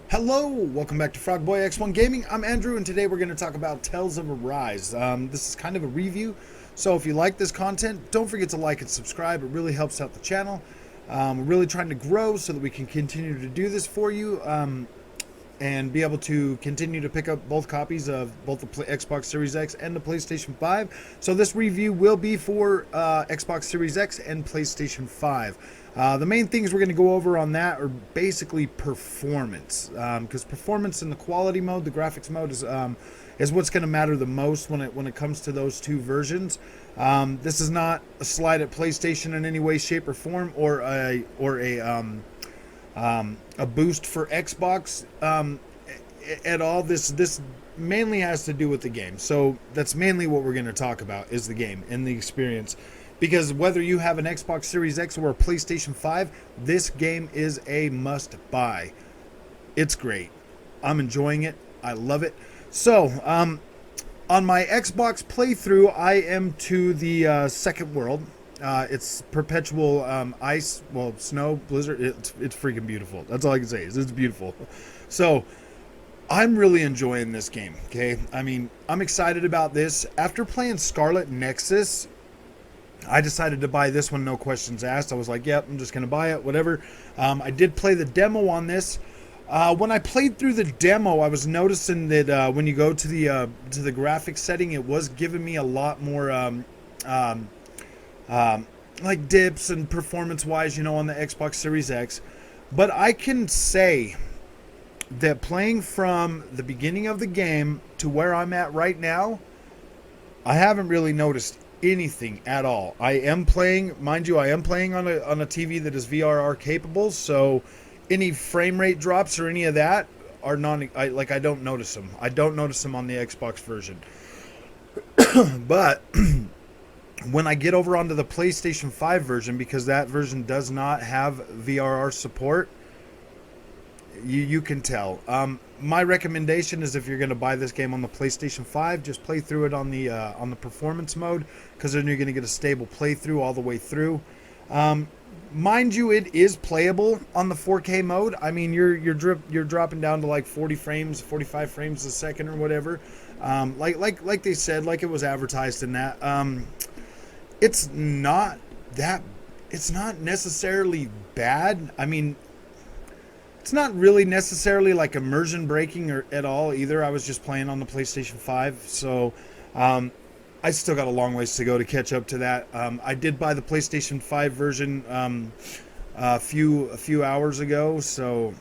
Hello, welcome back to Frogboy X1 Gaming. I'm Andrew, and today we're going to talk about Tales of Arise. This is kind of a review, so if you like this content, don't forget to like and subscribe. It really helps out the channel. We're really trying to grow so that we can continue to do this for you and be able to continue to pick up both copies of both the Xbox Series X and the PlayStation 5. So this review will be for Xbox Series X and PlayStation 5. The main things we're going to go over on that are basically performance, because performance in the quality mode, the graphics mode, is what's going to matter the most when it comes to those two versions. This is not a slide at PlayStation in any way, shape, or form, or a boost for Xbox at all. This mainly has to do with the game, so that's mainly what we're going to talk about, is the game and the experience. Because whether you have an Xbox Series X or a PlayStation 5, this game is a must-buy. It's great. I'm enjoying it. I love it. So, on my Xbox playthrough, I am to the second world. It's perpetual ice, well, snow, blizzard. It's freaking beautiful. That's all I can say. It's beautiful. So, I'm really enjoying this game, okay? I mean, I'm excited about this. After playing Scarlet Nexus, I decided to buy this one, no questions asked. I was like, yep, I'm just going to buy it, whatever. I did play the demo on this. When I played through the demo, I was noticing that when you go to the graphics setting, it was giving me a lot more like dips and performance-wise, you know, on the Xbox Series X. But I can say that playing from the beginning of the game to where I'm at right now, I haven't really noticed anything at all. I am playing, mind you, I am playing on a TV that is VRR capable, so any frame rate drops or any of that are I don't notice them. I don't notice them on the Xbox version. But when I get over onto the PlayStation 5 version, because that version does not have VRR support, you can tell. My recommendation is, if you're going to buy this game on the PlayStation 5, just play through it on the performance mode, because then you're going to get a stable playthrough all the way through. Mind you, it is playable on the 4K mode. I mean, you're dropping down to like 40 frames, 45 frames a second or whatever. Like they said, like it was advertised in that. It's not necessarily bad. I mean, it's not really necessarily like immersion breaking or at all either. I was just playing on the PlayStation 5, so I still got a long ways to go to catch up to that. I did buy the PlayStation 5 version a few hours ago, so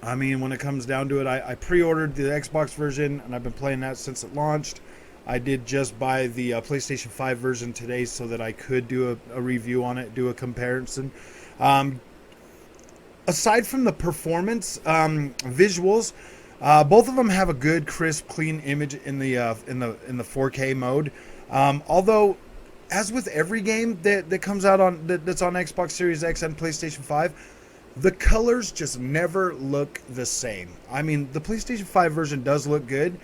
I mean, when it comes down to it, I pre-ordered the Xbox version, and I've been playing that since it launched. I did just buy the PlayStation 5 version today so that I could do a review on it, do a comparison. Aside from the performance, visuals, both of them have a good, crisp, clean image in the 4K mode. Although, as with every game that comes out that's on Xbox Series X and PlayStation 5, the colors just never look the same. I mean, the PlayStation 5 version does look good.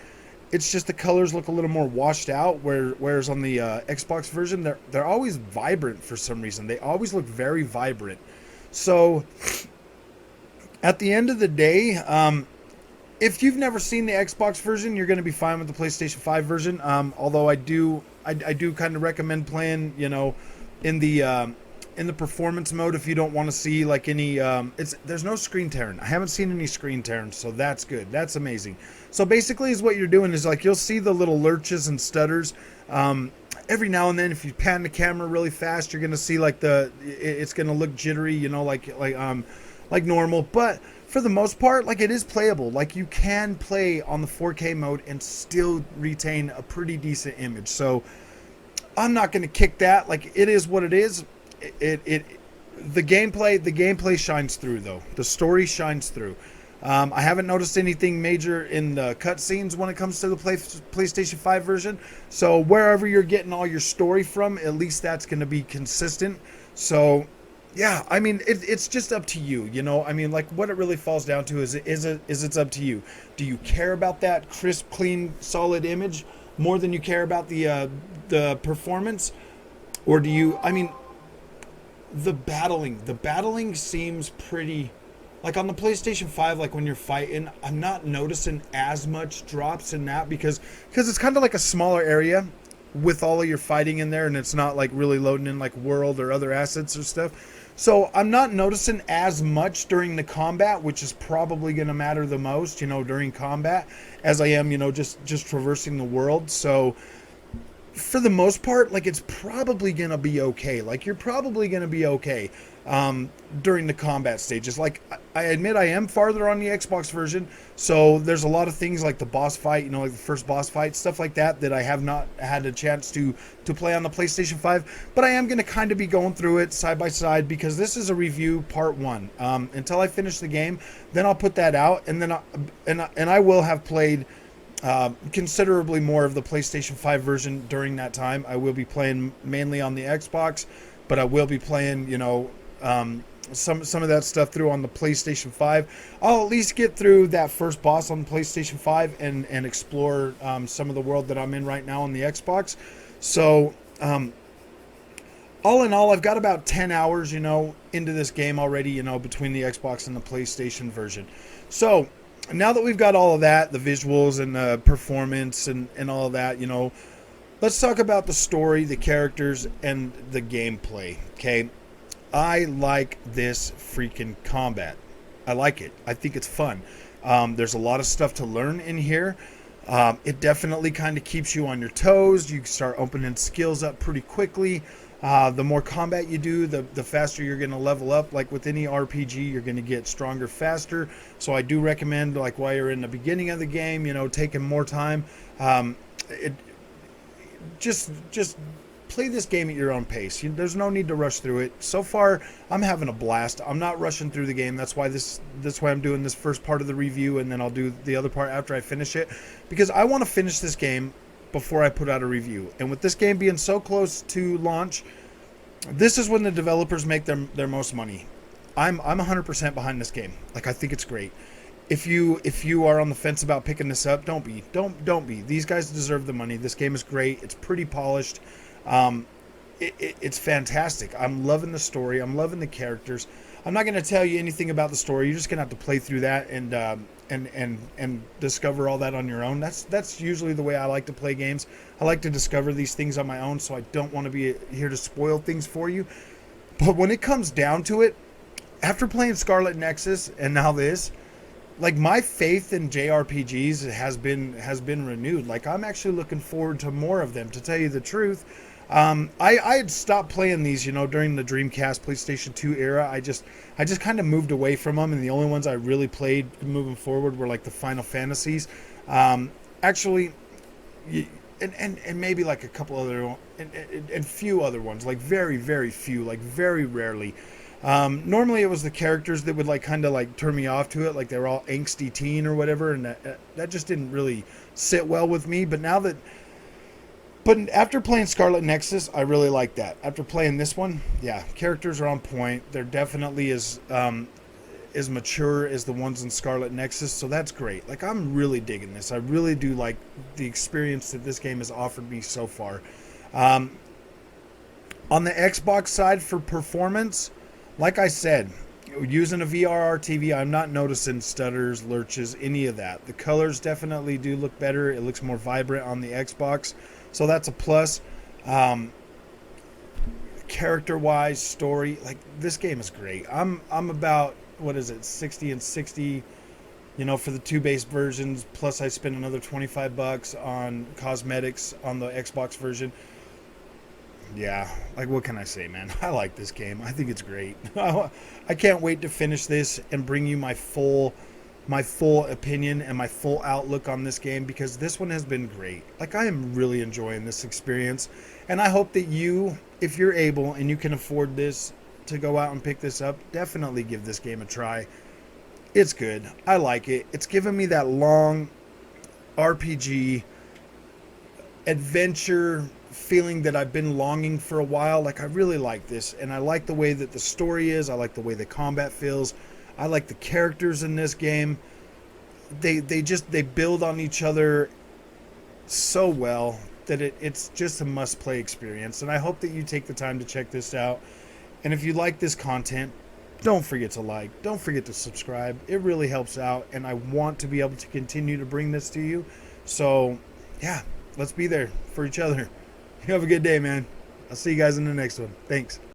It's just the colors look a little more washed out, whereas on the Xbox version, they're always vibrant for some reason. They always look very vibrant. So, at the end of the day, if you've never seen the Xbox version, you're going to be fine with the PlayStation 5 version. Although I do kind of recommend playing, you know, in the performance mode if you don't want to see like any. There's no screen tearing. I haven't seen any screen tearing, so that's good. That's amazing. So basically, is what you're doing is like you'll see the little lurches and stutters. Every now and then, if you pan the camera really fast, you're going to see like it's going to look jittery, you know, like normal. But for the most part, like, it is playable. Like, you can play on the 4K mode and still retain a pretty decent image. So I'm not going to kick that. Like, it is what it is. The gameplay shines through, though. The story shines through. I haven't noticed anything major in the cutscenes when it comes to the PlayStation 5 version. So wherever you're getting all your story from, at least that's going to be consistent. So Yeah, I mean, it's just up to you, you know. I mean, like what it really falls down to is it's up to you. Do you care about that crisp, clean, solid image more than you care about the performance, or do you? I mean, the battling seems pretty. Like on the PlayStation 5, like when you're fighting, I'm not noticing as much drops in that because it's kind of like a smaller area with all of your fighting in there, and it's not like really loading in like world or other assets or stuff. So I'm not noticing as much during the combat, which is probably going to matter the most, you know, during combat, as I am, you know, just traversing the world. So for the most part, like it's probably gonna be okay. Like you're probably gonna be okay during the combat stages. Like I admit, I am farther on the Xbox version, so there's a lot of things like the boss fight, you know, like the first boss fight, stuff like that, that I have not had a chance to play on the PlayStation 5. But I am gonna kind of be going through it side by side because this is a review part one. Until I finish the game, then I'll put that out, and then I will have played considerably more of the PlayStation 5 version during that time. I will be playing mainly on the Xbox, but I will be playing, you know, some of that stuff through on the PlayStation 5. I'll at least get through that first boss on the PlayStation 5 and explore some of the world that I'm in right now on the Xbox. So, all in all, I've got about 10 hours, you know, into this game already, you know, between the Xbox and the PlayStation version. So, now that we've got all of that, the visuals and the performance and all of that, you know, let's talk about the story, the characters, and the gameplay. Okay, I like this freaking combat. I like it. I think it's fun. There's a lot of stuff to learn in here. It definitely kind of keeps you on your toes. You start opening skills up pretty quickly. The more combat you do, the faster you're going to level up. Like with any RPG, you're going to get stronger faster. So I do recommend, like while you're in the beginning of the game, you know, taking more time. It just play this game at your own pace. There's no need to rush through it. So far, I'm having a blast. I'm not rushing through the game. That's why I'm doing this first part of the review, and then I'll do the other part after I finish it, because I want to finish this game before I put out a review. And with this game being so close to launch, this is when the developers make their most money. I'm 100% behind this game. Like, I think it's great. If you are on the fence about picking this up, don't be. These guys deserve the money. This game is great. It's pretty polished. It's fantastic. I'm loving the story. I'm loving the characters. I'm not going to tell you anything about the story. You're just going to have to play through that and discover all that on your own. That's usually the way I like to play games. I like to discover these things on my own, so I don't want to be here to spoil things for you. But when it comes down to it, after playing Scarlet Nexus and now this, like, my faith in JRPGs has been renewed. Like, I'm actually looking forward to more of them, to tell you the truth. I had stopped playing these, you know, during the Dreamcast, PlayStation 2 era. I just kind of moved away from them, and the only ones I really played moving forward were like the Final Fantasies. Actually, and maybe like a couple other and few other ones, like very, very few, like very rarely. Normally it was the characters that would like kind of like turn me off to it, like they were all angsty teen or whatever, and that just didn't really sit well with me. But after playing Scarlet Nexus, I really like that. After playing this one, yeah, characters are on point. They're definitely as mature as the ones in Scarlet Nexus, so that's great. Like, I'm really digging this. I really do like the experience that this game has offered me so far. On the Xbox side for performance, like I said, using a VRR TV, I'm not noticing stutters, lurches, any of that. The colors definitely do look better. It looks more vibrant on the Xbox, so that's a plus. Character-wise, story, like, this game is great. I'm about, what is it, 60 and 60, you know, for the two base versions, plus I spend another $25 on cosmetics on the Xbox version. Yeah, like, what can I say, man? I like this game. I think it's great. I can't wait to finish this and bring you my full opinion and my full outlook on this game, because this one has been great. Like, I am really enjoying this experience, and I hope that you, if you're able and you can afford this, to go out and pick this up, definitely give this game a try. It's good. I like it. It's given me that long RPG adventure feeling that I've been longing for a while. Like, I really like this, and I like the way that the story is. I like the way the combat feels. I like the characters in this game. They build on each other so well that it's just a must play experience. And I hope that you take the time to check this out. And if you like this content, don't forget to like, don't forget to subscribe. It really helps out, and I want to be able to continue to bring this to you. So yeah, let's be there for each other. You have a good day, man. I'll see you guys in the next one. Thanks.